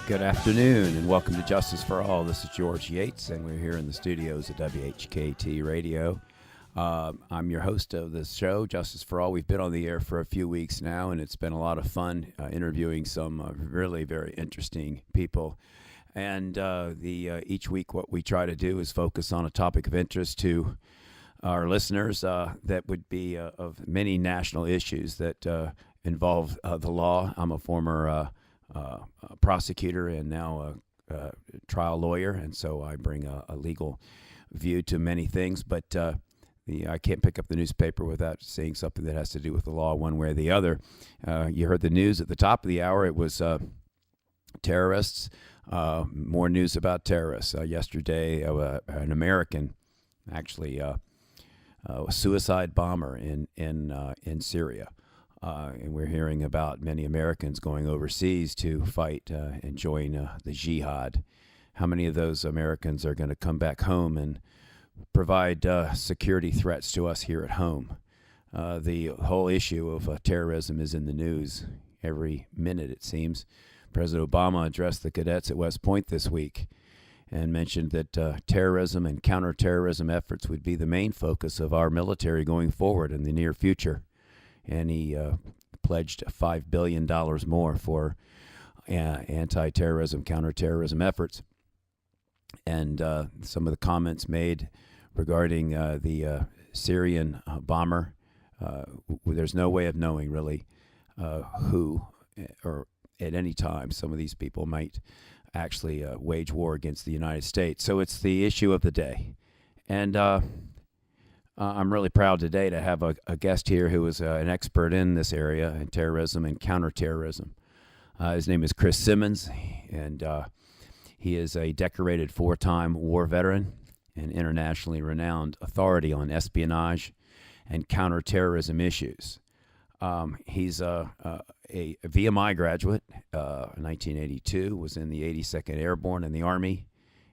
Good afternoon and welcome to Justice for All. This is George Yates and we're here in the studios at WHKT Radio. I'm your host of this show, Justice for All. We've been on the air for a few weeks now and it's been a lot of fun interviewing some really very interesting people. And each week what we try to do is focus on a topic of interest to our listeners that would be of many national issues that involve the law. I'm a former prosecutor and now a trial lawyer, and so I bring a legal view to many things, but I can't pick up the newspaper without seeing something that has to do with the law one way or the other. You heard the news at the top of the hour. It was terrorists, more news about terrorists. Yesterday, an American, actually a suicide bomber in Syria. And we're hearing about many Americans going overseas to fight and join the jihad. How many of those Americans are going to come back home and provide security threats to us here at home? The whole issue of terrorism is in the news every minute, it seems. President Obama addressed the cadets at West Point this week and mentioned that terrorism and counterterrorism efforts would be the main focus of our military going forward in the near future. And he pledged $5 billion more for anti-terrorism, counterterrorism efforts. And some of the comments made regarding the Syrian bomber, there's no way of knowing really who, or at any time, some of these people might actually wage war against the United States. So it's the issue of the day. And I'm really proud today to have a guest here who is an expert in this area, in terrorism and counterterrorism. His name is Chris Simmons, and he is a decorated 4-time war veteran and internationally renowned authority on espionage and counterterrorism issues. He's a VMI graduate, in 1982, was in the 82nd Airborne in the Army,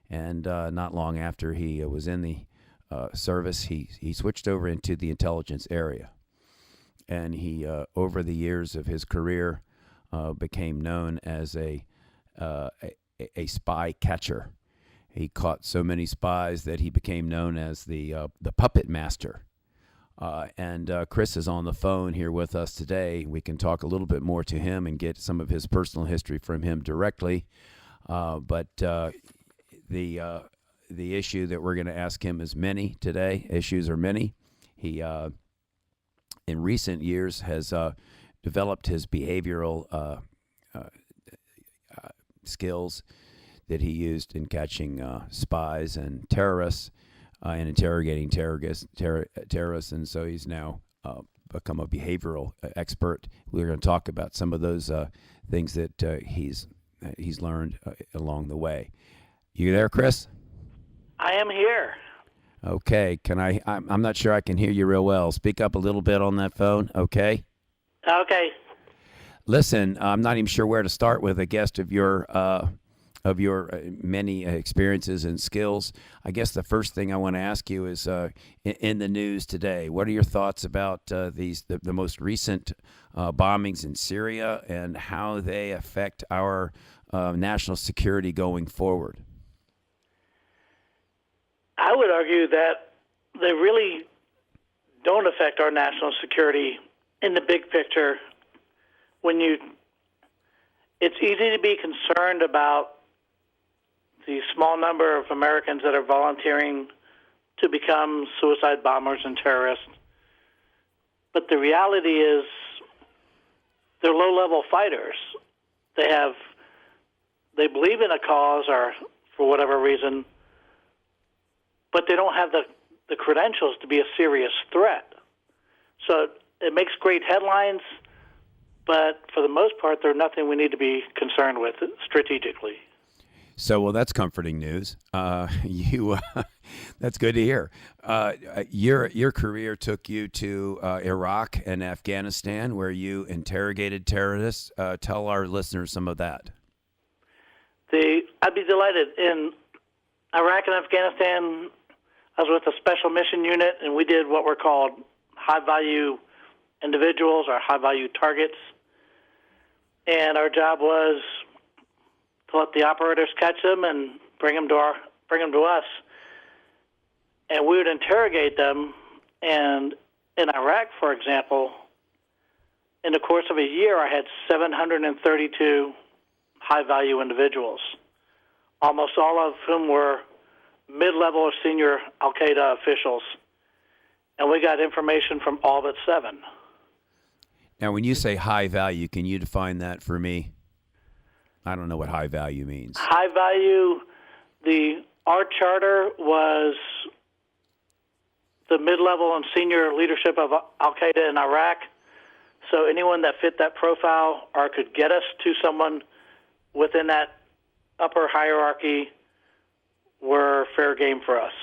and not long after he was in the service, he switched over into the intelligence area, and he over the years of his career became known as a spy catcher. He caught so many spies that he became known as the puppet master. And Chris is on the phone here with us today. We can talk a little bit more to him and get some of his personal history from him directly. But the issue that we're going to ask him is many today. Issues are many. He, in recent years, has developed his behavioral skills that he used in catching spies and terrorists and interrogating terrorists. And so he's now become a behavioral expert. We're going to talk about some of those things that he's learned along the way. You there, Chris? I am here. Okay. I'm not sure I can hear you real well. Speak up a little bit on that phone, okay? Okay. Listen, I'm not even sure where to start with a guest of your many experiences and skills. I guess the first thing I want to ask you is, in the news today, what are your thoughts about the most recent bombings in Syria and how they affect our national security going forward? I would argue that they really don't affect our national security in the big picture. It's easy to be concerned about the small number of Americans that are volunteering to become suicide bombers and terrorists. But the reality is they're low-level fighters. They believe in a cause or for whatever reason, but they don't have the credentials to be a serious threat. So it makes great headlines, but for the most part, they're nothing we need to be concerned with strategically. So, well, that's comforting news. That's good to hear. Your career took you to Iraq and Afghanistan, where you interrogated terrorists. Tell our listeners some of that. I'd be delighted. In Iraq and Afghanistan, I was with a special mission unit, and we did what were called high-value individuals or high-value targets. And our job was to let the operators catch them and bring them to us. And we would interrogate them. And in Iraq, for example, in the course of a year, I had 732 high-value individuals, almost all of whom were mid-level or senior al-Qaeda officials. And we got information from all but 7. Now, when you say high value, can you define that for me? I don't know what high value means. High value, our charter was the mid-level and senior leadership of al-Qaeda in Iraq. So anyone that fit that profile or could get us to someone within that upper hierarchy were fair game for us.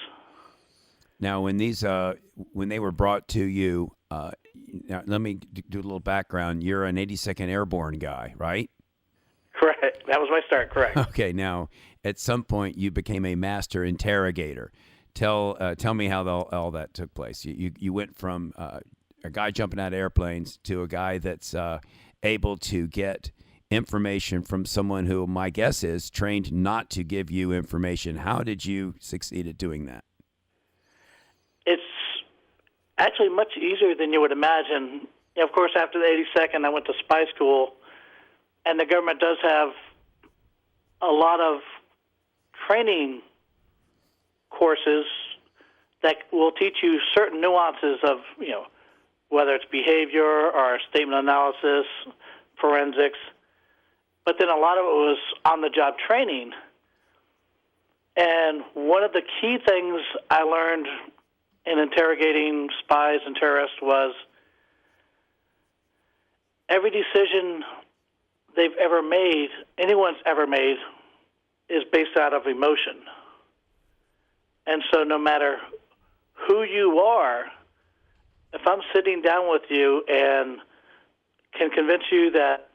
Now, when they were brought to you, now let me do a little background. You're an 82nd Airborne guy, right? Correct. That was my start, correct. Okay. Now, at some point, you became a master interrogator. Tell me how all that took place. You went from a guy jumping out of airplanes to a guy that's able to get information from someone who, my guess is, trained not to give you information. How did you succeed at doing that? It's actually much easier than you would imagine. Of course, after the 82nd, I went to spy school, and the government does have a lot of training courses that will teach you certain nuances of, whether it's behavior or statement analysis, forensics. But then a lot of it was on-the-job training. And one of the key things I learned in interrogating spies and terrorists was every decision anyone's ever made, is based out of emotion. And so no matter who you are, if I'm sitting down with you and can convince you that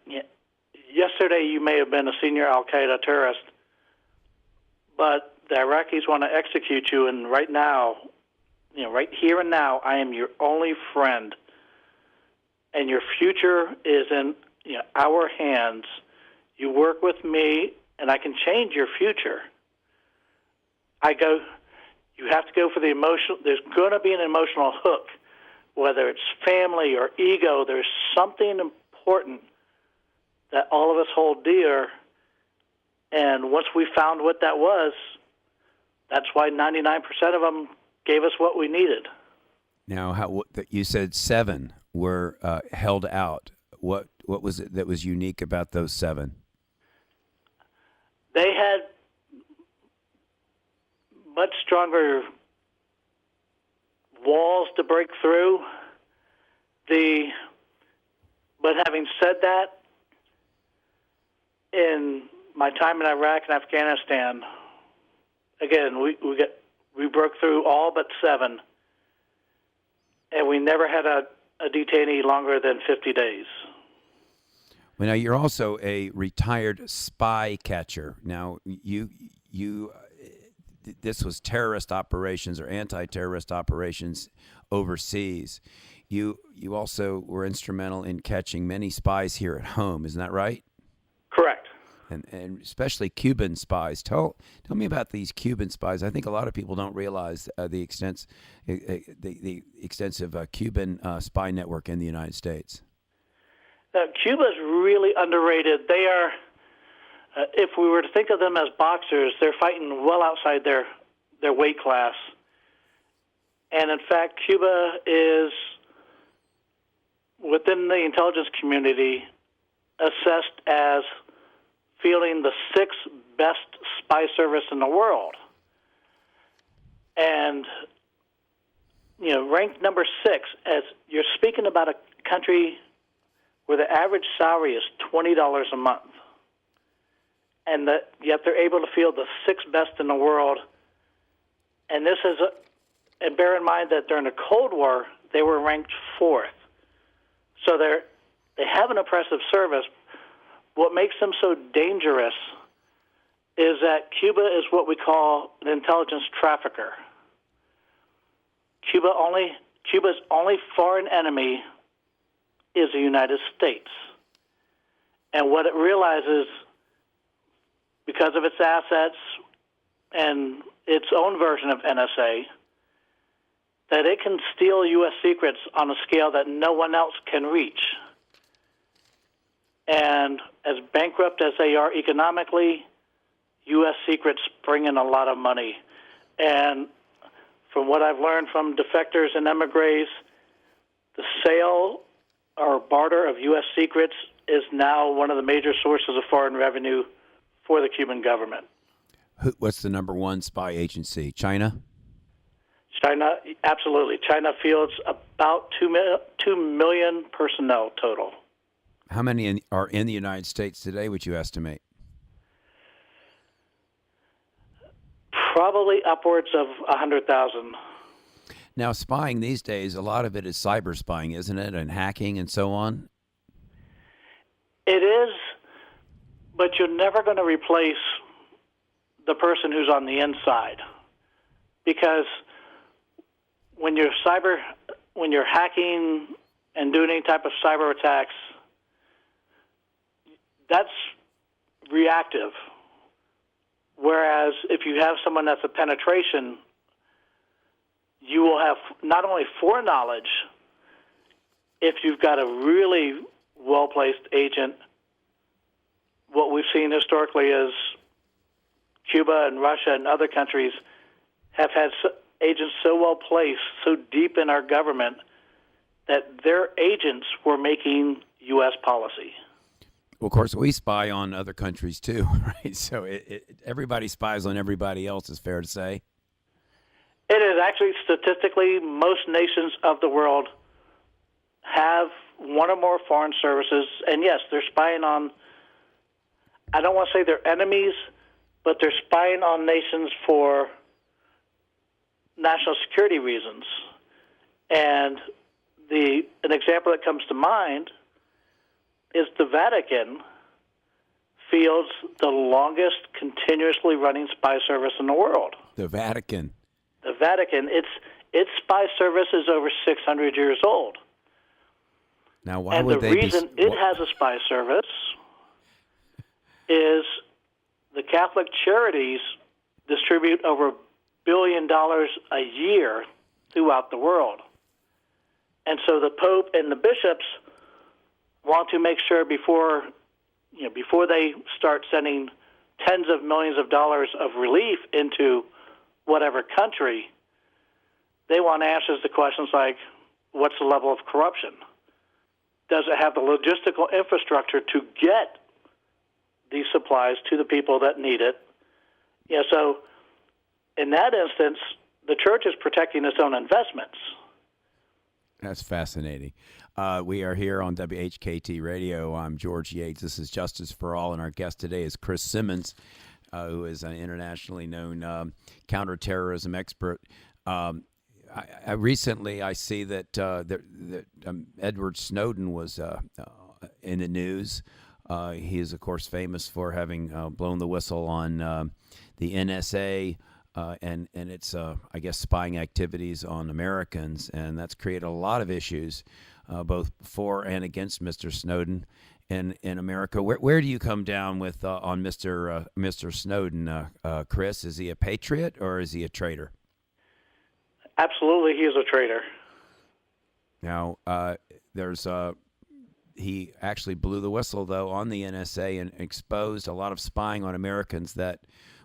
yesterday you may have been a senior al-Qaeda terrorist, but the Iraqis want to execute you, and right now, right here and now, I am your only friend, and your future is in our hands. You work with me, and I can change your future. You have to go for the emotional. There's going to be an emotional hook, whether it's family or ego. There's something important that all of us hold dear, and once we found what that was, that's why 99% of them gave us what we needed. Now, you said 7 were held out. What was it that was unique about those 7? They had much stronger walls to break through. But having said that, in my time in Iraq and Afghanistan, again, we broke through all but 7, and we never had a detainee longer than 50 days. Well, now you're also a retired spy catcher. Now this was terrorist operations or anti-terrorist operations overseas. You also were instrumental in catching many spies here at home. Isn't that right? Correct. and especially Cuban spies. Tell me about these Cuban spies. I think a lot of people don't realize the extensive Cuban spy network in the United States. Now, Cuba's really underrated. They are, if we were to think of them as boxers, they're fighting well outside their weight class. And in fact, Cuba is, within the intelligence community, assessed as fielding the sixth best spy service in the world. And, ranked number 6, as you're speaking about a country where the average salary is $20 a month. And yet they're able to field the 6th best in the world. And this is, and bear in mind that during the Cold War, they were ranked 4th. So they have an impressive service. What makes them so dangerous is that Cuba is what we call an intelligence trafficker. Cuba's only foreign enemy is the United States. And what it realizes, because of its assets and its own version of NSA, that it can steal U.S. secrets on a scale that no one else can reach. And as bankrupt as they are economically, U.S. secrets bring in a lot of money. And from what I've learned from defectors and emigres, the sale or barter of U.S. secrets is now one of the major sources of foreign revenue for the Cuban government. What's the number one spy agency? China? China, absolutely. China fields about 2 million personnel total. How many are in the United States today, would you estimate? Probably upwards of 100,000. Now, spying these days, a lot of it is cyber spying, isn't it? And hacking and so on? It is, but you're never going to replace the person who's on the inside. Because when you're hacking and doing any type of cyber attacks, that's reactive. Whereas if you have someone that's a penetration, you will have not only foreknowledge, if you've got a really well-placed agent. What we've seen historically is Cuba and Russia and other countries have had agents so well-placed, so deep in our government, that their agents were making U.S. policy. Well, of course, we spy on other countries too, right? So everybody spies on everybody else, is fair to say. It is actually, statistically, most nations of the world have one or more foreign services, and yes, they're spying on, I don't want to say they're enemies, but they're spying on nations for national security reasons. And an example that comes to mind is the Vatican fields the longest continuously running spy service in the world. The Vatican. The Vatican, its spy service is over 600 years old. Now, why would they be? And the reason it has a spy service is the Catholic Charities distribute over $1 billion a year throughout the world. And so the Pope and the bishops want to make sure before they start sending tens of millions of dollars of relief into whatever country, they want answers to questions like, what's the level of corruption? Does it have the logistical infrastructure to get these supplies to the people that need it? So in that instance, the church is protecting its own investments. That's fascinating. We are here on WHKT Radio. I'm George Yates. This is Justice for All, and our guest today is Chris Simmons, who is an internationally known counterterrorism expert. Recently, I see that Edward Snowden was in the news. He is, of course, famous for having blown the whistle on the NSA and its, I guess, spying activities on Americans, and that's created a lot of issues, both for and against Mr. Snowden. in America. Where do you come down with on Mr. Snowden, Chris? Is he a patriot or is he a traitor? Absolutely, he is a traitor. Now, he actually blew the whistle, though, on the NSA and exposed a lot of spying on Americans that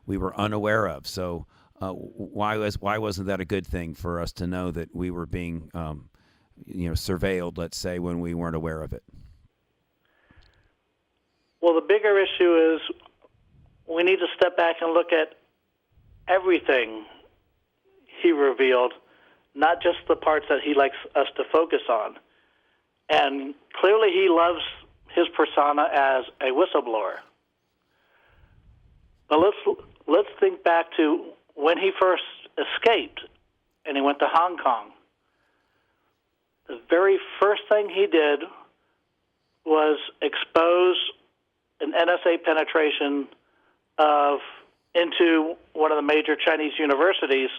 we were unaware of. So why wasn't that a good thing for us to know that we were being surveilled, let's say, when we weren't aware of it? Well, the bigger issue is we need to step back and look at everything he revealed, not just the parts that he likes us to focus on. And clearly he loves his persona as a whistleblower. But let's think back to when he first escaped and he went to Hong Kong. The very first thing he did was expose an NSA penetration into one of the major Chinese universities,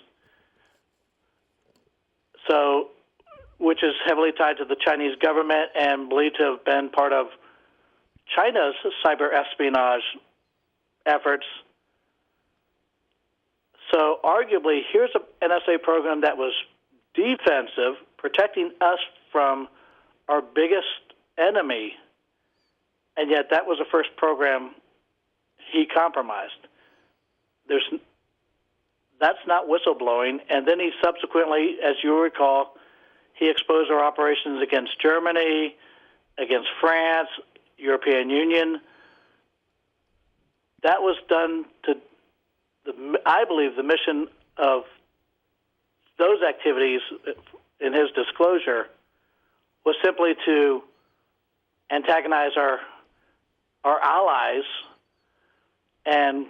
which is heavily tied to the Chinese government and believed to have been part of China's cyber espionage efforts. So arguably, here's an NSA program that was defensive, protecting us from our biggest enemy, and yet that was the first program he compromised. That's not whistleblowing. And then he subsequently, as you recall, he exposed our operations against Germany, against France, European Union. That was done to, I believe, the mission of those activities in his disclosure was simply to antagonize our allies and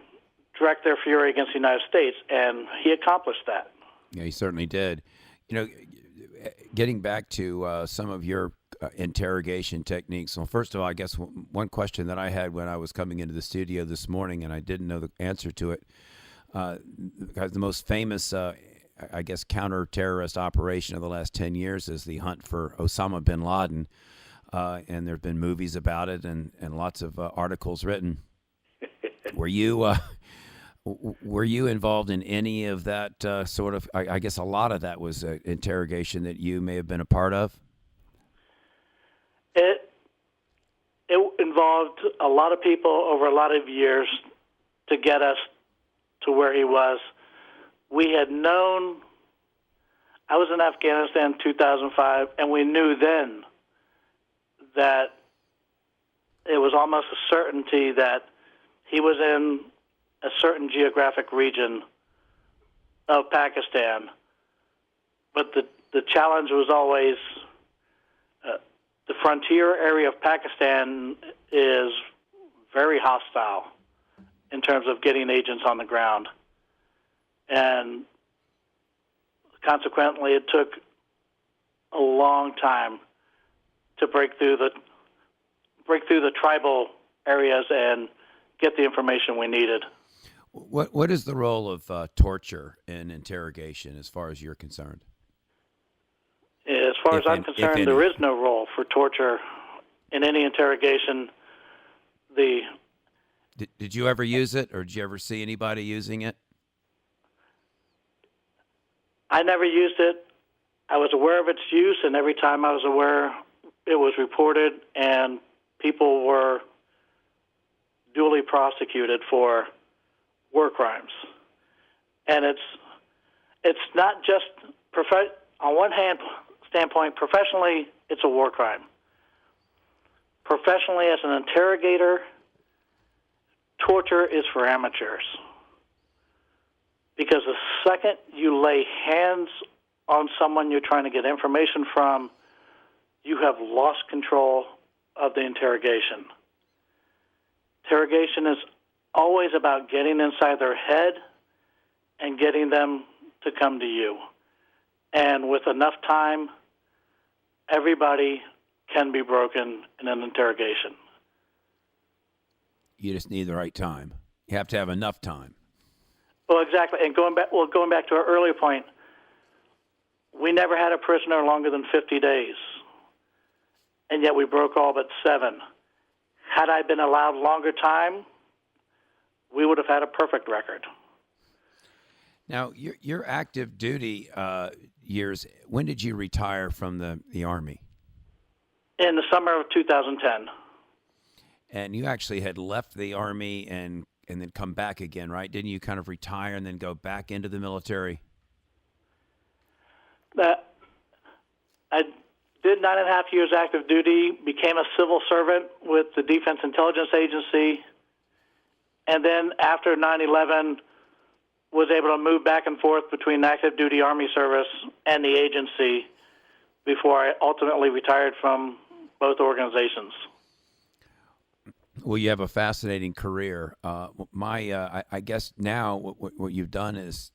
direct their fury against the United States, and he accomplished that. Yeah, he certainly did. Getting back to some of your interrogation techniques. Well, first of all, I guess one question that I had when I was coming into the studio this morning, and I didn't know the answer to it, because the most famous, I guess, counter-terrorist operation of the last 10 years is the hunt for Osama bin Laden, and there have been movies about it and lots of articles written. Were you involved in any of that sort of, I guess a lot of that was interrogation that you may have been a part of? It involved a lot of people over a lot of years to get us to where he was. We had known, I was in Afghanistan in 2005, and we knew then that it was almost a certainty that he was in a certain geographic region of Pakistan. But the challenge was always the frontier area of Pakistan is very hostile in terms of getting agents on the ground. And consequently, it took a long time to break through the tribal areas and get the information we needed. What is the role of torture in interrogation, as far as you're concerned? As far as I'm concerned, there is no role for torture in any interrogation. Did you ever use it, or did you ever see anybody using it? I never used it. I was aware of its use, and every time I was aware, it was reported, and people were duly prosecuted for war crimes. And it's not just on one hand standpoint, professionally, it's a war crime. Professionally, as an interrogator, torture is for amateurs. Because the second you lay hands on someone you're trying to get information from, you have lost control of the interrogation. Interrogation is always about getting inside their head and getting them to come to you. And with enough time, everybody can be broken in an interrogation. You just need the right time. You have to have enough time. Well, exactly. And going back to our earlier point, we never had a prisoner longer than 50 days, and yet we broke all but 7. had I been allowed longer time, we would have had a perfect record. Now, your active duty years, when did you retire from the Army? In the summer of 2010. And you actually had left the Army and then come back again, right? Didn't you kind of retire and then go back into the military? I did 9.5 years active duty, became a civil servant with the Defense Intelligence Agency, and then after 9/11 was able to move back and forth between active duty Army service and the agency before I ultimately retired from both organizations. Well, you have a fascinating career. I guess now what you've done is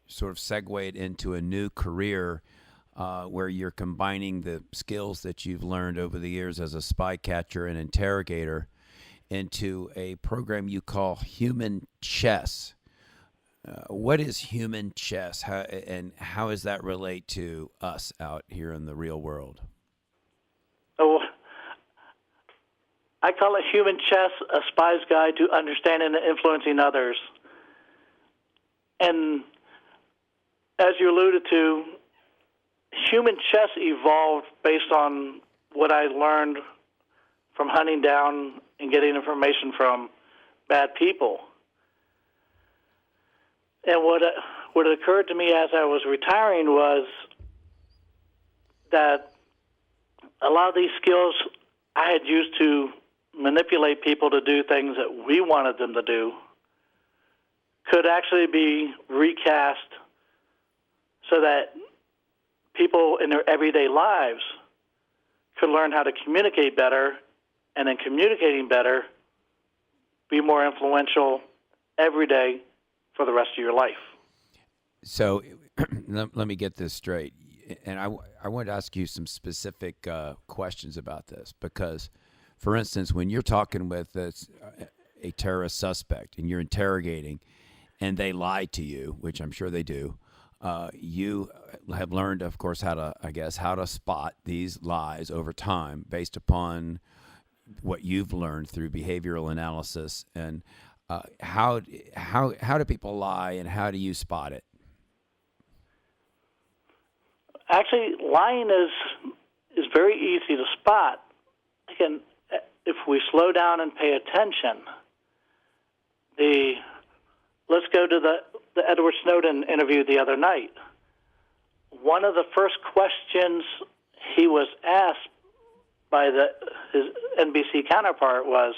sort of segued into a new career where you're combining the skills that you've learned over the years as a spy catcher and interrogator into a program you call Human Chess. What is Human Chess, and how does that relate to us out here in the real world? Oh, I call it Human Chess, a spy's guide to understanding and influencing others. And as you alluded to, Human Chess evolved based on what I learned from hunting down and getting information from bad people. And what occurred to me as I was retiring was that a lot of these skills I had used to manipulate people to do things that we wanted them to do could actually be recast so that people in their everyday lives could learn how to communicate better, and in communicating better, be more influential every day for the rest of your life. So let me get this straight. And I want to ask you some specific questions about this because, for instance, when you're talking with a terrorist suspect and you're interrogating and they lie to you, which I'm sure they do, you have learned, of course, how to spot these lies over time based upon what you've learned through behavioral analysis. And how do people lie, and how do you spot it? Actually, lying is very easy to spot. Again, if we slow down and pay attention, let's go to the Edward Snowden interview the other night. One of the first questions he was asked by his NBC counterpart was,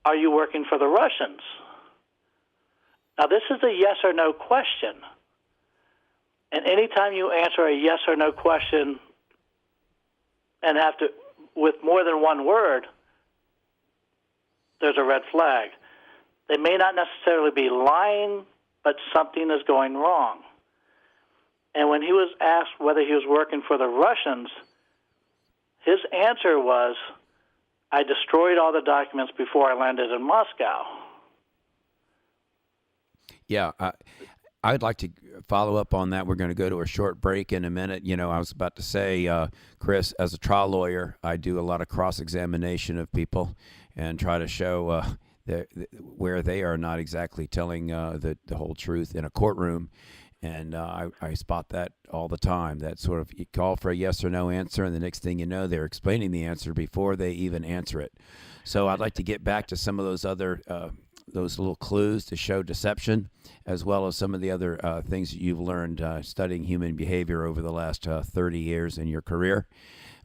"Are you working for the Russians?" Now, this is a yes or no question. And anytime you answer a yes or no question and have to, with more than one word, there's a red flag. They may not necessarily be lying, but something is going wrong. And when he was asked whether he was working for the Russians, his answer was, "I destroyed all the documents before I landed in Moscow." Yeah, I'd like to follow up on that. We're going to go to a short break in a minute. You know, I was about to say, Chris, as a trial lawyer, I do a lot of cross-examination of people and try to show where they are not exactly telling the whole truth in a courtroom. And I spot that all the time. That sort of, you call for a yes or no answer, and the next thing you know, they're explaining the answer before they even answer it. So I'd like to get back to some of those other those little clues to show deception, as well as some of the other things that you've learned studying human behavior over the last 30 years in your career.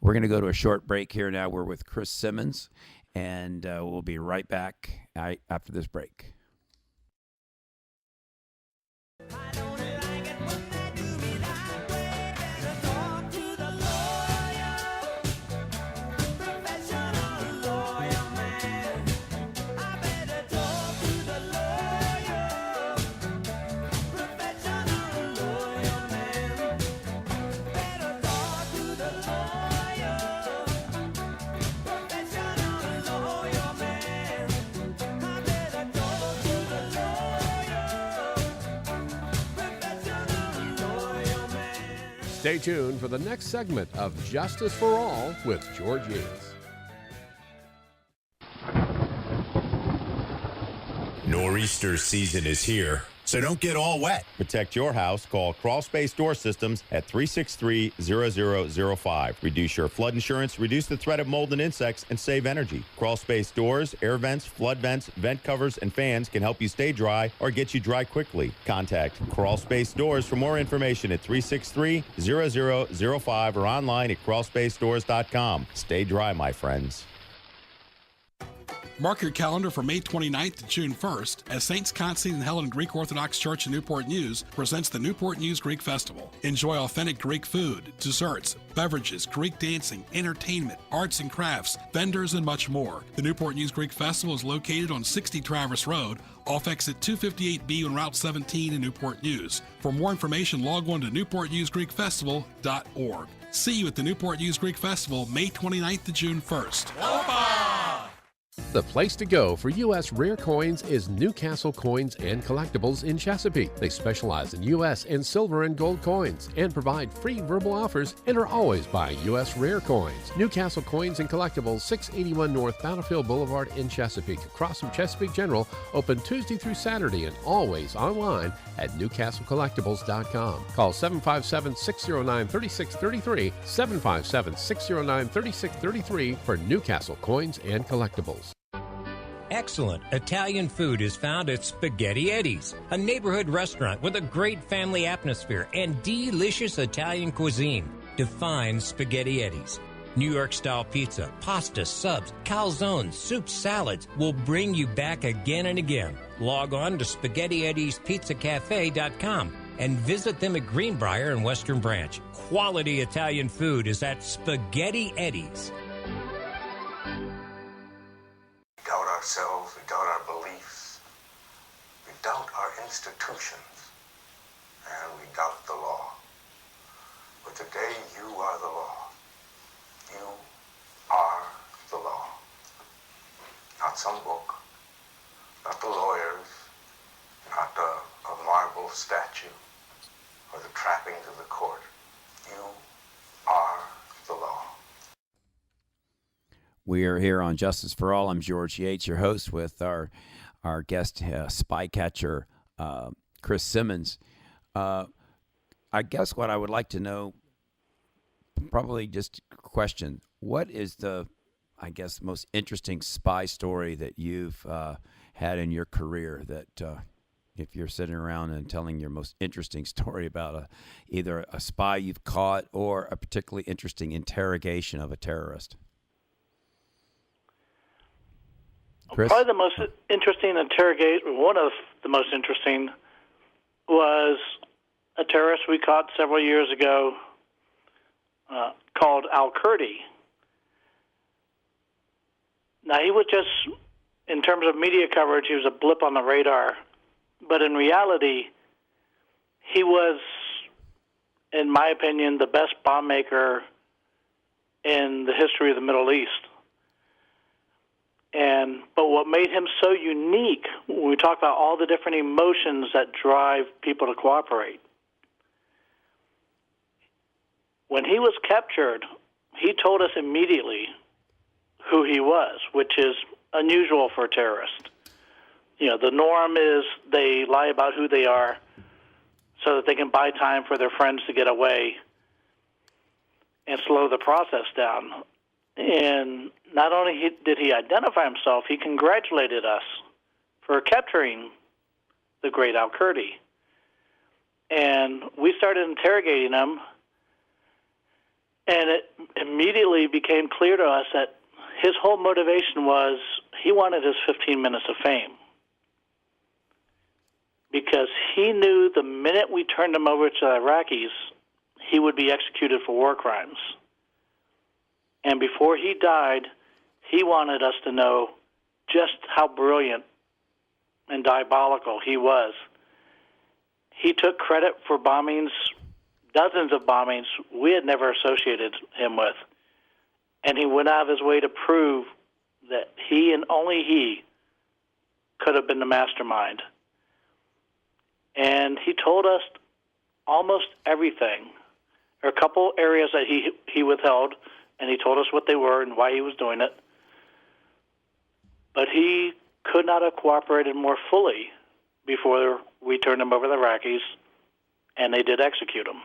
We're going to go to a short break here now. We're with Chris Simmons, and we'll be right back after this break. Stay tuned for the next segment of Justice for All with George Yates. Nor'easter season is here, so don't get all wet. Protect your house. Call Crawl Space Door Systems at 363-0005. Reduce your flood insurance, reduce the threat of mold and insects, and save energy. Crawl Space Doors, air vents, flood vents, vent covers, and fans can help you stay dry or get you dry quickly. Contact Crawl Space Doors for more information at 363-0005 or online at crawlspacedores.com. Stay dry, my friends. Mark your calendar for May 29th to June 1st as Saints Constantine and Helen Greek Orthodox Church in Newport News presents the Newport News Greek Festival. Enjoy authentic Greek food, desserts, beverages, Greek dancing, entertainment, arts and crafts, vendors, and much more. The Newport News Greek Festival is located on 60 Traverse Road, off exit 258B on Route 17 in Newport News. For more information, log on to newportnewsgreekfestival.org. See you at the Newport News Greek Festival May 29th to June 1st. The place to go for U.S. rare coins is Newcastle Coins and Collectibles in Chesapeake. They specialize in U.S. and silver and gold coins and provide free verbal offers and are always buying U.S. rare coins. Newcastle Coins and Collectibles, 681 North Battlefield Boulevard in Chesapeake, across from Chesapeake General, open Tuesday through Saturday and always online at newcastlecollectibles.com. Call 757-609-3633, 757-609-3633 for Newcastle Coins and Collectibles. Excellent Italian food is found at Spaghetti Eddie's, a neighborhood restaurant with a great family atmosphere and delicious Italian cuisine. Define Spaghetti Eddie's. New York-style pizza, pasta, subs, calzones, soups, salads will bring you back again and again. Log on to SpaghettiEddiesPizzaCafe.com and visit them at Greenbrier and Western Branch. Quality Italian food is at Spaghetti Eddie's. We doubt ourselves, we doubt our beliefs, we doubt our institutions, and we doubt the law. But today you are the law. You are the law. Not some book, not the lawyers, not a marble statue or the trappings of the court. You are the law. We are here on Justice for All. I'm George Yates, your host, with our guest spy catcher, Chris Simmons. I guess what I would like to know, probably just a question, what is the, I guess, most interesting spy story that you've had in your career that if you're sitting around and telling your most interesting story about either a spy you've caught or a particularly interesting interrogation of a terrorist? Chris? Probably the most interesting one of the most interesting was a terrorist we caught several years ago called Al-Kurdi. Now, he was just, in terms of media coverage, he was a blip on the radar. But in reality, he was, in my opinion, the best bomb maker in the history of the Middle East. But what made him so unique, when we talk about all the different emotions that drive people to cooperate, when he was captured, he told us immediately who he was, which is unusual for a terrorist. You know, the norm is they lie about who they are so that they can buy time for their friends to get away and slow the process down. And not only did he identify himself, he congratulated us for capturing the great Al-Kurdi. And we started interrogating him, and it immediately became clear to us that his whole motivation was he wanted his 15 minutes of fame. Because he knew the minute we turned him over to the Iraqis, he would be executed for war crimes. And before he died, he wanted us to know just how brilliant and diabolical he was. He took credit for bombings, dozens of bombings we had never associated him with. And he went out of his way to prove that he and only he could have been the mastermind. And he told us almost everything. There are a couple areas that he withheld, and he told us what they were and why he was doing it. But he could not have cooperated more fully before we turned him over to the Iraqis, and they did execute him.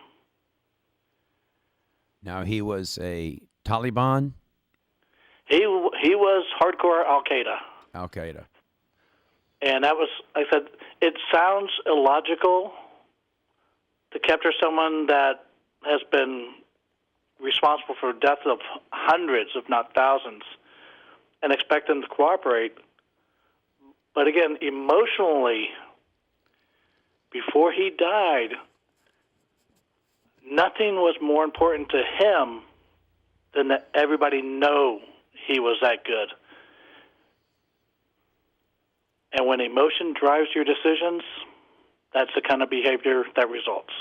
Now, he was a Taliban? He was hardcore Al-Qaeda. Al-Qaeda. And that was, like I said, it sounds illogical to capture someone that has been responsible for the death of hundreds, if not thousands, and expect them to cooperate. But again, emotionally, before he died, nothing was more important to him than that everybody know he was that good. And when emotion drives your decisions, that's the kind of behavior that results.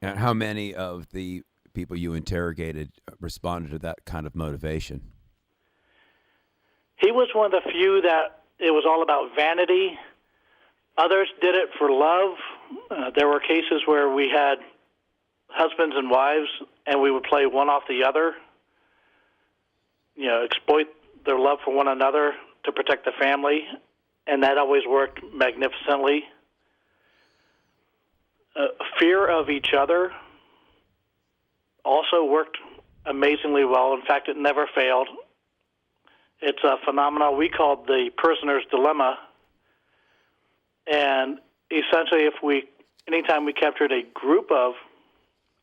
And how many of the people you interrogated responded to that kind of motivation? He was one of the few that it was all about vanity. Others did it for love. There were cases where we had husbands and wives, and we would play one off the other, exploit their love for one another to protect the family, and that always worked magnificently. Fear of each other also worked amazingly well. In fact, it never failed. It's a phenomenon we called the prisoner's dilemma. And essentially, anytime we captured a group of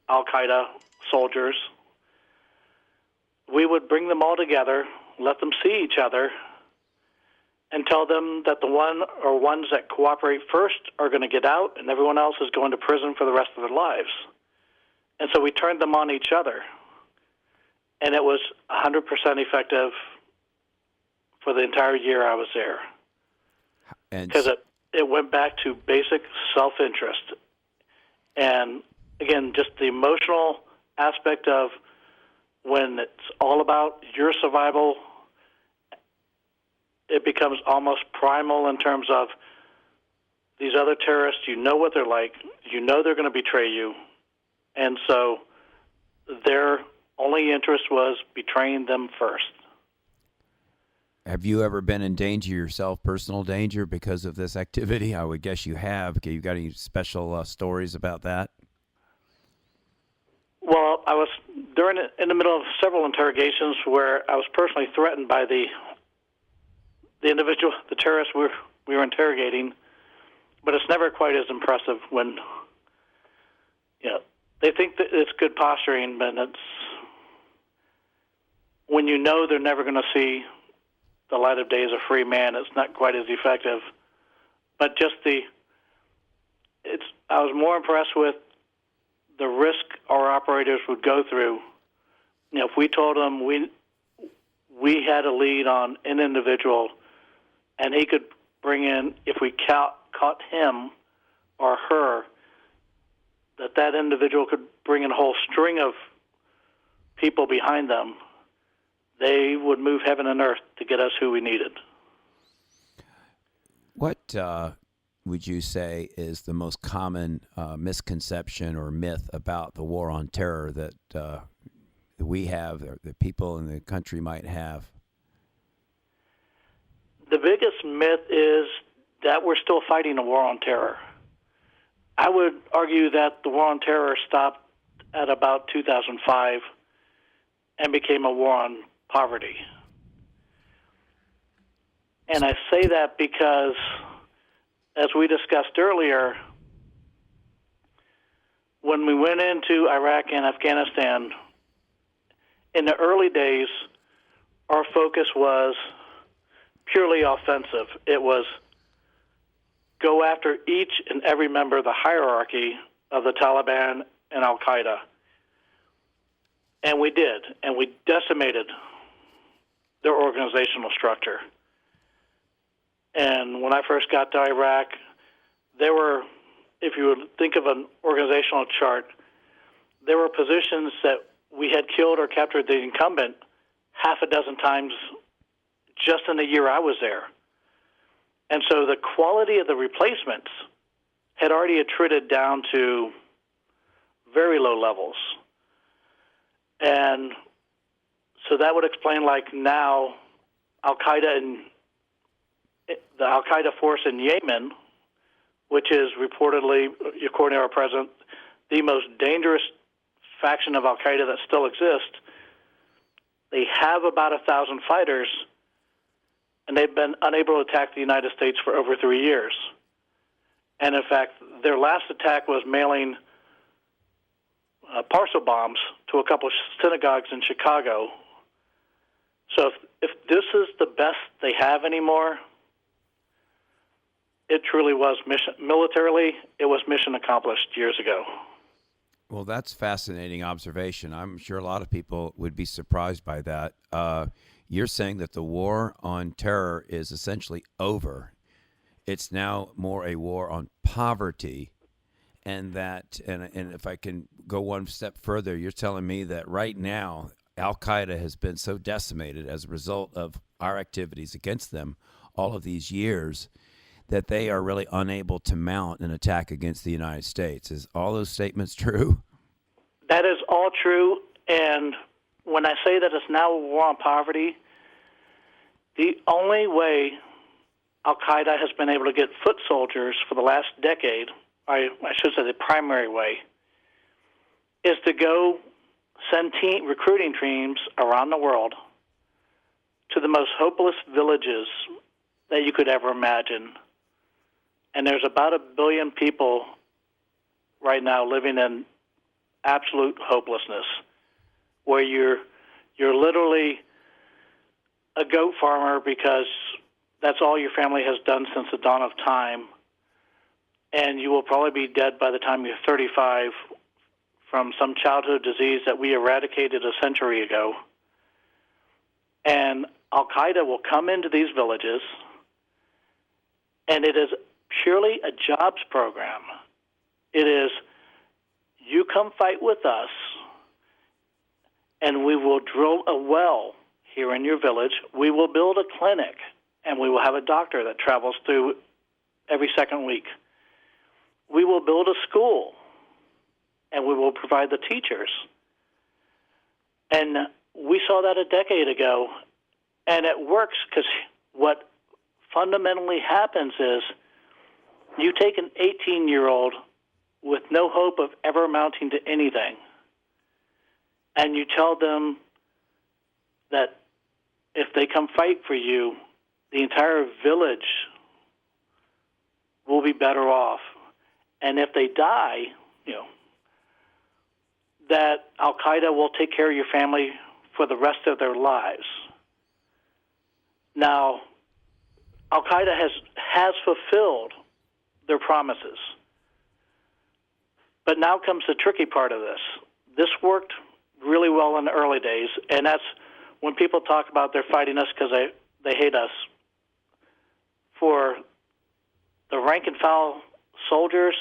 Al-Qaeda soldiers, we would bring them all together, let them see each other, and tell them that the one or ones that cooperate first are going to get out, and everyone else is going to prison for the rest of their lives. And so we turned them on each other. And it was 100% effective for the entire year I was there. Because it went back to basic self-interest. And, again, just the emotional aspect of when it's all about your survival, it becomes almost primal in terms of these other terrorists, you know what they're like, you know they're going to betray you, and so their only interest was betraying them first. Have you ever been in danger yourself, personal danger, because of this activity? I would guess you have. You got any special stories about that? Well, I was in the middle of several interrogations where I was personally threatened by the individual, the terrorist we were interrogating, but it's never quite as impressive when they think that it's good posturing, but it's when you know they're never going to see the light of day as a free man, it's not quite as effective. But just I was more impressed with the risk our operators would go through. If we told them we had a lead on an individual, and he could bring in, if we caught him or her, that individual could bring in a whole string of people behind them, they would move heaven and earth to get us who we needed. What would you say is the most common misconception or myth about the war on terror that we have, or that people in the country might have? The biggest myth is that we're still fighting a war on terror. I would argue that the war on terror stopped at about 2005 and became a war on poverty. And I say that because, as we discussed earlier, when we went into Iraq and Afghanistan, in the early days, our focus was purely offensive. It was go after each and every member of the hierarchy of the Taliban and Al-Qaeda. And we did, and we decimated their organizational structure. And when I first got to Iraq, there were, if you would think of an organizational chart, there were positions that we had killed or captured the incumbent half a dozen times just in the year I was there. And so the quality of the replacements had already attrited down to very low levels. And so that would explain, like, now Al-Qaeda the Al-Qaeda force in Yemen, which is reportedly, according to our president, the most dangerous faction of Al-Qaeda that still exists. They have about 1,000 fighters, and they've been unable to attack the United States for over 3 years. And in fact, their last attack was mailing parcel bombs to a couple of synagogues in Chicago. So if this is the best they have anymore, it truly was militarily, it was mission accomplished years ago. Well, that's fascinating observation. I'm sure a lot of people would be surprised by that. You're saying that the war on terror is essentially over. It's now more a war on poverty, and that, and if I can go one step further, you're telling me that right now Al-Qaeda has been so decimated as a result of our activities against them all of these years that they are really unable to mount an attack against the United States. Is all those statements true? That is all true, and when I say that it's now a war on poverty, the only way Al-Qaeda has been able to get foot soldiers for the last decade, I should say the primary way, is to go send recruiting teams around the world to the most hopeless villages that you could ever imagine. And there's about 1 billion people right now living in absolute hopelessness, where you're literally a goat farmer because that's all your family has done since the dawn of time, and you will probably be dead by the time you're 35 from some childhood disease that we eradicated a century ago. And Al-Qaeda will come into these villages, and it is purely a jobs program. It is, you come fight with us, and we will drill a well here in your village. We will build a clinic, and we will have a doctor that travels through every second week. We will build a school, and we will provide the teachers. And we saw that a decade ago, and it works because what fundamentally happens is you take an 18-year-old with no hope of ever amounting to anything, and you tell them that if they come fight for you, the entire village will be better off. And if they die, that Al-Qaeda will take care of your family for the rest of their lives. Now, Al-Qaeda has fulfilled their promises. But now comes the tricky part of this. This worked really well in the early days, and that's when people talk about they're fighting us because they hate us. For the rank-and-file soldiers,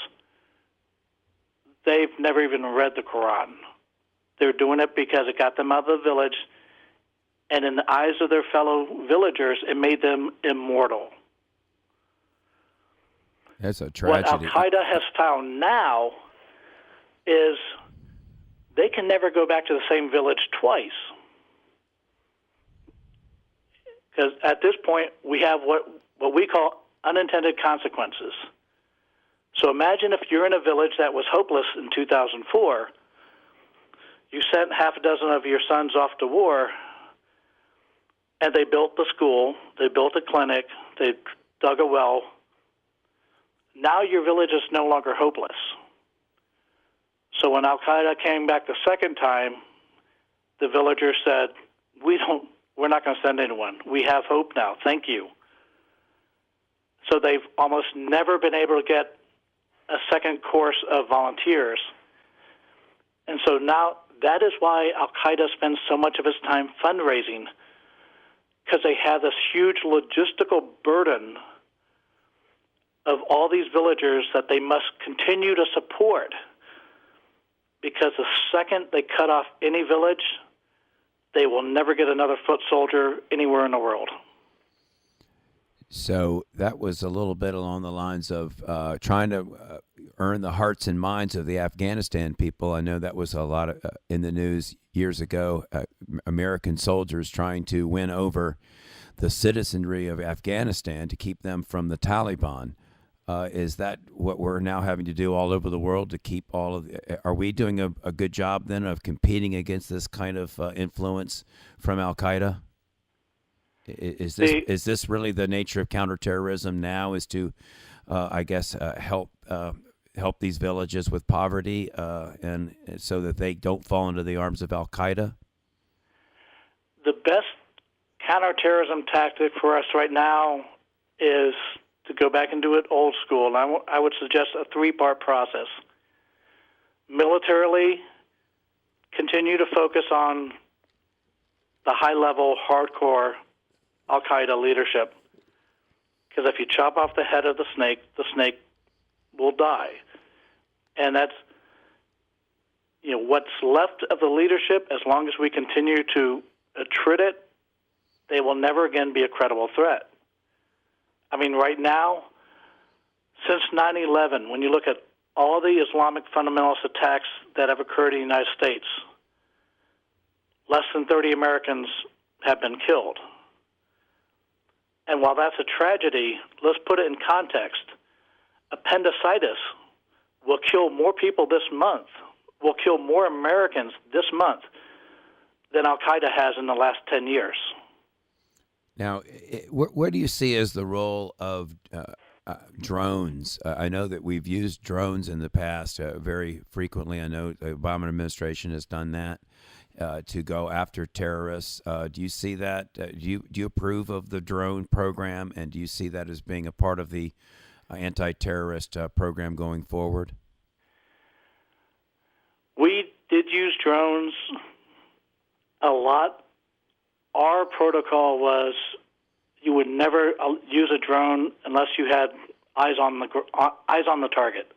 they've never even read the Quran. They're doing it because it got them out of the village, and in the eyes of their fellow villagers, it made them immortal. That's a tragedy. What Al-Qaeda has found now is they can never go back to the same village twice. Because at this point, we have what we call unintended consequences. So imagine if you're in a village that was hopeless in 2004, you sent half a dozen of your sons off to war, and they built the school, they built a clinic, they dug a well. Now your village is no longer hopeless. So when Al-Qaeda came back the second time, the villagers said, we're not going to send anyone. We have hope now. Thank you. So they've almost never been able to get a second course of volunteers. And so now that is why Al-Qaeda spends so much of its time fundraising, because they have this huge logistical burden of all these villagers that they must continue to support, because the second they cut off any village, they will never get another foot soldier anywhere in the world. So that was a little bit along the lines of trying to earn the hearts and minds of the Afghanistan people. I know that was a lot of, in the news years ago, American soldiers trying to win over the citizenry of Afghanistan to keep them from the Taliban. Is that what we're now having to do all over the world to keep all of? Are we doing a good job then of competing against this kind of influence from Al Qaeda? Is this really the nature of counterterrorism now? Is to, I guess, help these villages with poverty, and so that they don't fall into the arms of Al Qaeda? The best counterterrorism tactic for us right now is to go back and do it old school. And I would suggest a 3-part process. Militarily, continue to focus on the high-level, hardcore Al-Qaeda leadership. Because if you chop off the head of the snake will die. And that's, what's left of the leadership, as long as we continue to attrit it, they will never again be a credible threat. I mean, right now, since 9/11, when you look at all the Islamic fundamentalist attacks that have occurred in the United States, less than 30 Americans have been killed. And while that's a tragedy, let's put it in context. Appendicitis will kill more people this month, will kill more Americans this month than Al-Qaeda has in the last 10 years. Now, where do you see as the role of drones? I know that we've used drones in the past very frequently. I know the Obama administration has done that to go after terrorists. Do you see that? Do you approve of the drone program, and do you see that as being a part of the anti-terrorist program going forward? We did use drones a lot. Our protocol was you would never use a drone unless you had eyes on the target.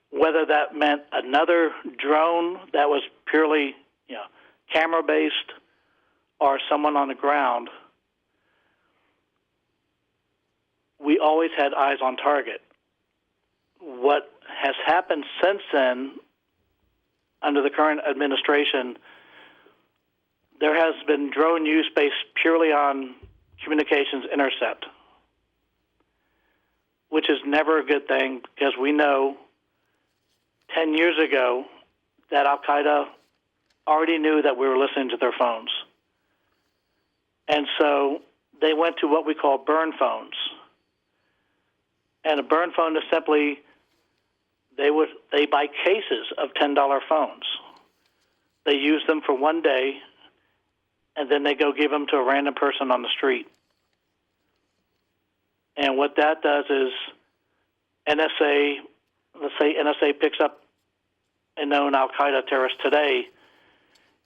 Whether that meant another drone that was purely, camera-based, or someone on the ground, we always had eyes on target. What has happened since then, under the current administration, there has been drone use based purely on communications intercept, which is never a good thing, because we know 10 years ago that Al-Qaeda already knew that we were listening to their phones. And so they went to what we call burn phones. And a burn phone is simply, they buy cases of $10 phones. They use them for one day, and then they go give them to a random person on the street. And what that does is NSA, let's say NSA picks up a known Al-Qaeda terrorist today,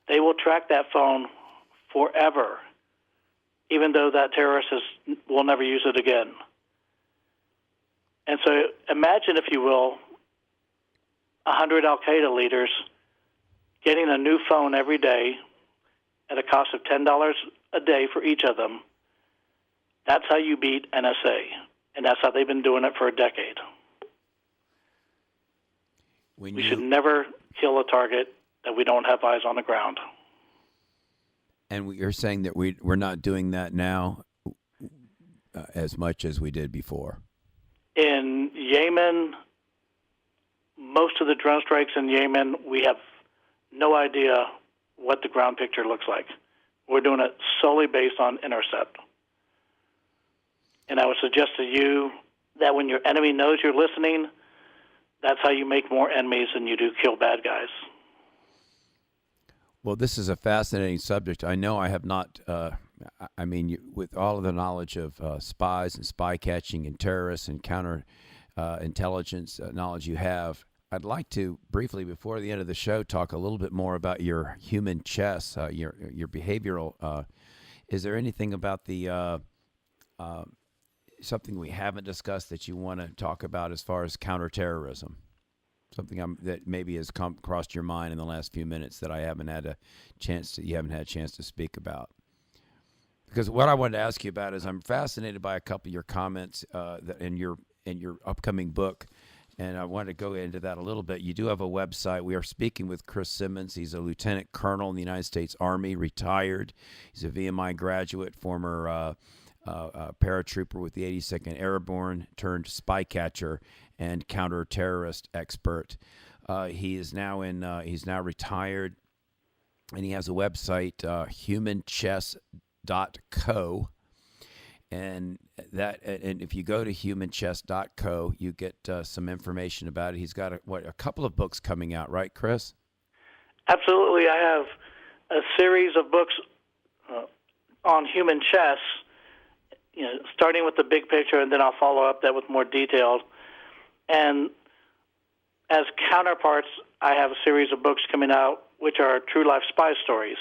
they will track that phone forever, even though that terrorist will never use it again. And so imagine, if you will, 100 Al-Qaeda leaders getting a new phone every day at a cost of $10 a day for each of them. That's how you beat NSA, and that's how they've been doing it for a decade. We should never kill a target that we don't have eyes on the ground. And you're saying that we're not doing that now as much as we did before? In Yemen, most of the drone strikes in Yemen, we have no idea what the ground picture looks like. We're doing it solely based on intercept. And I would suggest to you that when your enemy knows you're listening, that's how you make more enemies than you do kill bad guys. Well, this is a fascinating subject. I know I have not, with all of the knowledge of spies and spy catching and terrorists and counter intelligence knowledge you have, I'd like to briefly, before the end of the show, talk a little bit more about your human chess, your behavioral. Is there anything about the something we haven't discussed that you want to talk about as far as counterterrorism? Something that maybe has come across your mind in the last few minutes that you haven't had a chance to speak about. Because what I wanted to ask you about is I'm fascinated by a couple of your comments that in your upcoming book. And I want to go into that a little bit. You do have a website. We are speaking with Chris Simmons. He's a lieutenant colonel in the United States Army, retired. He's a VMI graduate, former paratrooper with the 82nd Airborne, turned spy catcher and counter-terrorist expert. He is now he's now retired, and he has a website, humanchess.co. And if you go to humanchess.co, you get some information about it. He's got a couple of books coming out, right, Chris? Absolutely. I have a series of books on human chess, starting with the big picture, and then I'll follow up that with more details. And as counterparts, I have a series of books coming out which are true life spy stories.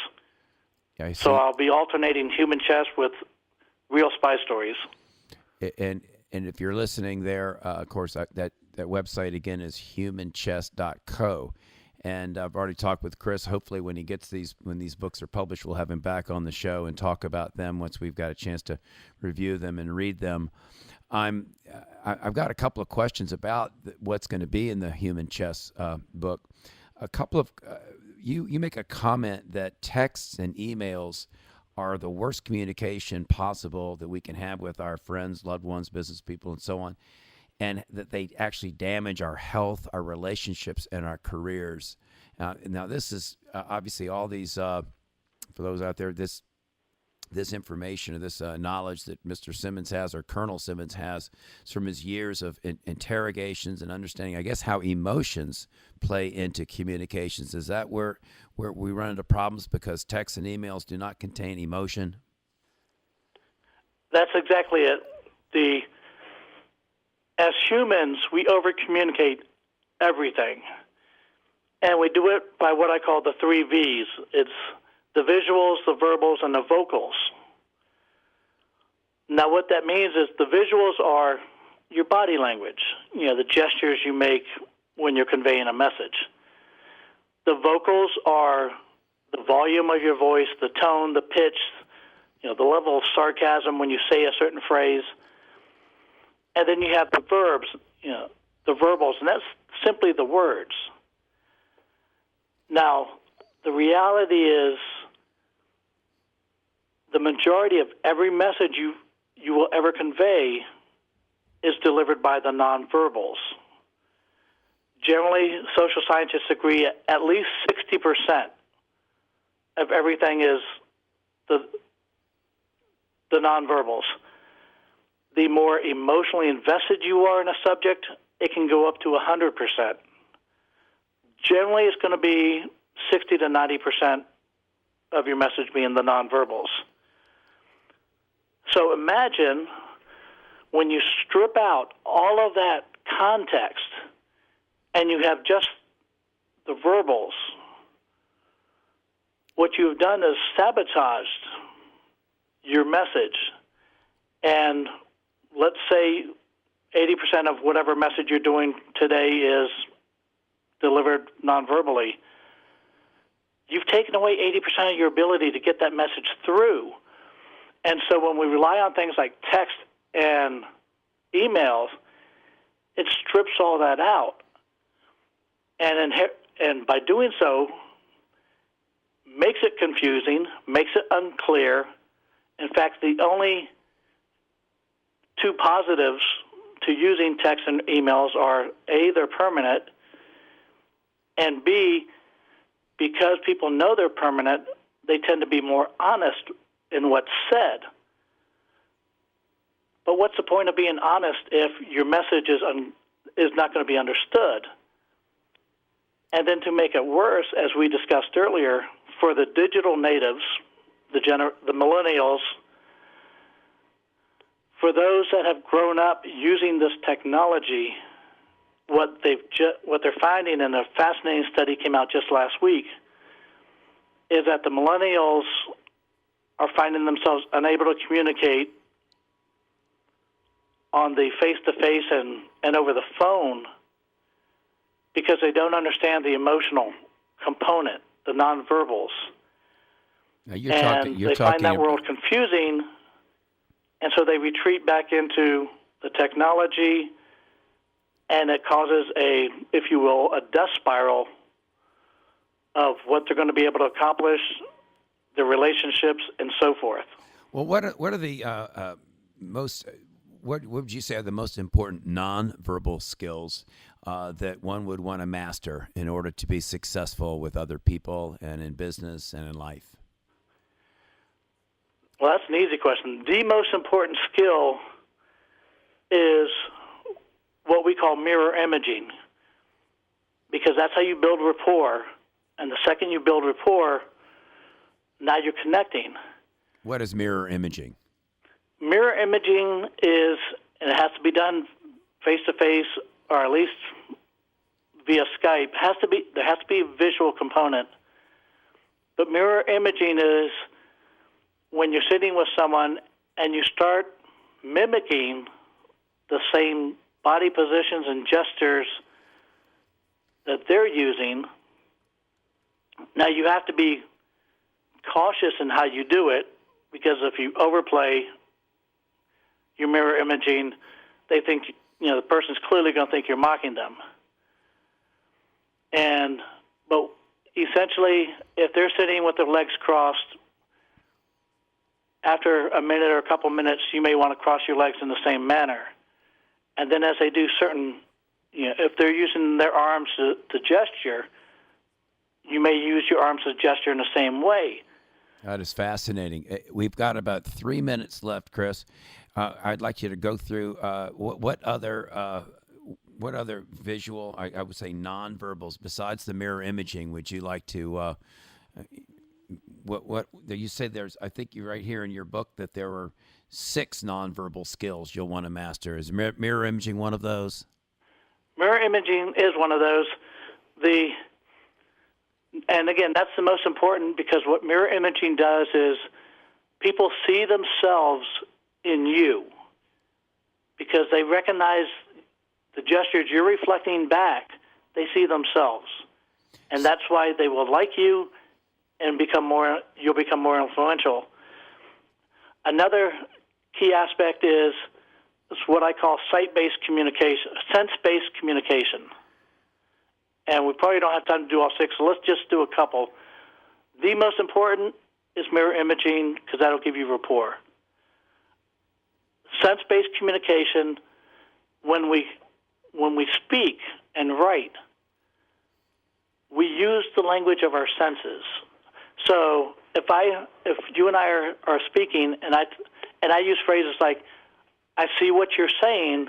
Yeah, I see. So I'll be alternating human chess with real spy stories. And if you're listening there, of course, that website again is humanchess.co. And I've already talked with Chris. Hopefully, when these books are published, we'll have him back on the show and talk about them once we've got a chance to review them and read them. I've got a couple of questions about what's going to be in the Human Chess book. A couple of you make a comment that texts and emails are the worst communication possible that we can have with our friends, loved ones, business people, and so on, and that they actually damage our health, our relationships, and our careers. Now, this is obviously all these, for those out there, this information or this knowledge that Mr. Simmons has, or Colonel Simmons has, from his years of interrogations and understanding, I guess, how emotions play into communications. Is that where we run into problems because texts and emails do not contain emotion? That's exactly it. As humans, we over-communicate everything. And we do it by what I call the 3 V's. It's the visuals, the verbals, and the vocals. Now, what that means is the visuals are your body language, the gestures you make when you're conveying a message. The vocals are the volume of your voice, the tone, the pitch, the level of sarcasm when you say a certain phrase. And then you have the verbs, the verbals, and that's simply the words. Now, the reality is the majority of every message you will ever convey is delivered by the nonverbals. Generally, social scientists agree at least 60% of everything is the nonverbals. The more emotionally invested you are in a subject, it can go up to 100%. Generally, it's going to be 60 to 90% of your message being the nonverbals. So imagine when you strip out all of that context and you have just the verbals, what you've done is sabotaged your message. And let's say 80% of whatever message you're doing today is delivered nonverbally. You've taken away 80% of your ability to get that message through. And so when we rely on things like text and emails, it strips all that out. And by doing so, makes it confusing, makes it unclear. In fact, the only 2 positives to using text and emails are, A, they're permanent, and B, because people know they're permanent, they tend to be more honest in what's said. But what's the point of being honest if your message is not going to be understood? And then to make it worse, as we discussed earlier, for the digital natives, the millennials, for those that have grown up using this technology, what they're finding, and a fascinating study came out just last week, is that the millennials are finding themselves unable to communicate on the face-to-face and over the phone because they don't understand the emotional component, the nonverbals. Now you're find that world confusing, and so they retreat back into the technology and it causes a, if you will, a dust spiral of what they're going to be able to accomplish, their relationships, and so forth. Well, what are the most? What would you say are the most important nonverbal skills that one would want to master in order to be successful with other people and in business and in life? Well, that's an easy question. The most important skill is what we call mirror imaging, because that's how you build rapport. And the second you build rapport, now you're connecting. What is mirror imaging? Mirror imaging is, and it has to be done face-to-face or at least via Skype. There has to be a visual component. But mirror imaging is when you're sitting with someone and you start mimicking the same body positions and gestures that they're using. Now, you have to be cautious in how you do it, because if you overplay your mirror imaging, they think, the person's clearly going to think you're mocking them. But essentially, if they're sitting with their legs crossed, after a minute or a couple minutes, you may want to cross your legs in the same manner. And then as they do certain, if they're using their arms to gesture, you may use your arms to gesture in the same way. That is fascinating. We've got about 3 minutes left, Chris. I'd like you to go through what other visual, I would say nonverbals, besides the mirror imaging, would you like to? What you say? I think you right here in your book that there were 6 nonverbal skills you'll want to master. Is mirror imaging one of those? Mirror imaging is one of those. And again, that's the most important, because what mirror imaging does is people see themselves in you because they recognize the gestures you're reflecting back. They see themselves, and that's why they will like you and you'll become more influential. Another key aspect is what I call sight-based communication, sense-based communication. And we probably don't have time to do all 6, so let's just do a couple. The most important is mirror imaging, because that'll give you rapport. Sense-based communication, when we speak and write, we use the language of our senses. So if you and I are speaking, and I use phrases like, I see what you're saying,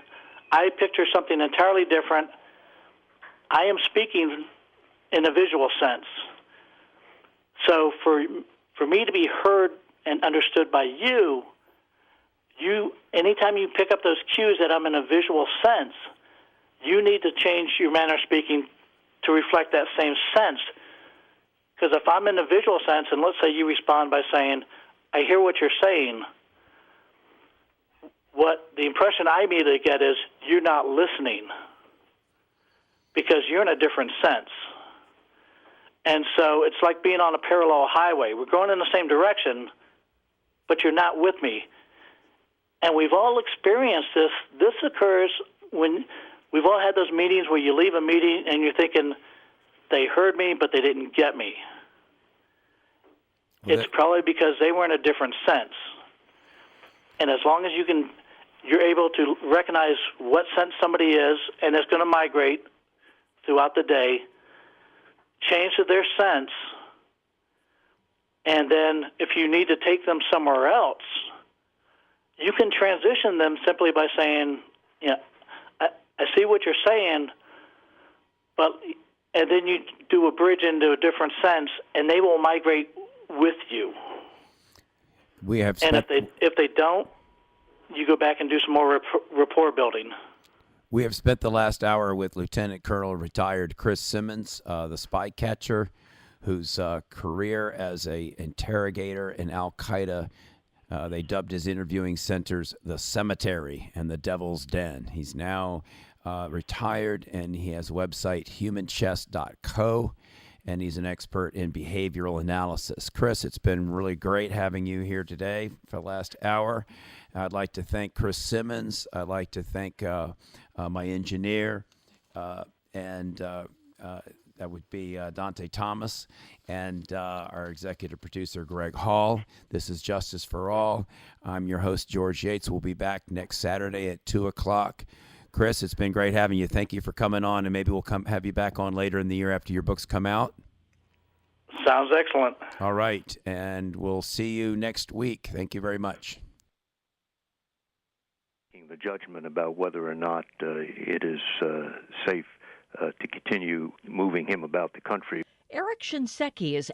I picture something entirely different, I am speaking in a visual sense. So for me to be heard and understood by you, anytime you pick up those cues that I'm in a visual sense, you need to change your manner of speaking to reflect that same sense. Because if I'm in a visual sense, and let's say you respond by saying, I hear what you're saying, what the impression I immediately get is you're not listening, because you're in a different sense. And so it's like being on a parallel highway. We're going in the same direction, but you're not with me. And we've all experienced this. This occurs when we've all had those meetings where you leave a meeting and you're thinking, they heard me, but they didn't get me. It's probably because they were in a different sense. And as long as you're able to recognize what sense somebody is, and it's going to migrate throughout the day, change to their sense, and then if you need to take them somewhere else, you can transition them simply by saying, I see what you're saying, and then you do a bridge into a different sense, and they will migrate with you. And if they don't, you go back and do some more rapport building. We have spent the last hour with Lieutenant Colonel retired Chris Simmons, the spy catcher, whose career as an interrogator in Al-Qaeda, they dubbed his interviewing centers the Cemetery and the Devil's Den. He's now retired, and he has a website, humanchess.co. and he's an expert in behavioral analysis. Chris, it's been really great having you here today for the last hour. I'd like to thank Chris Simmons. I'd like to thank my engineer, and that would be Dante Thomas, and our executive producer, Greg Hall. This is Justice for All. I'm your host, George Yates. We'll be back next Saturday at 2 o'clock. Chris, it's been great having you. Thank you for coming on, and maybe we'll have you back on later in the year after your books come out. Sounds excellent. All right, and we'll see you next week. Thank you very much. The judgment about whether or not it is safe to continue moving him about the country. Eric Shinseki is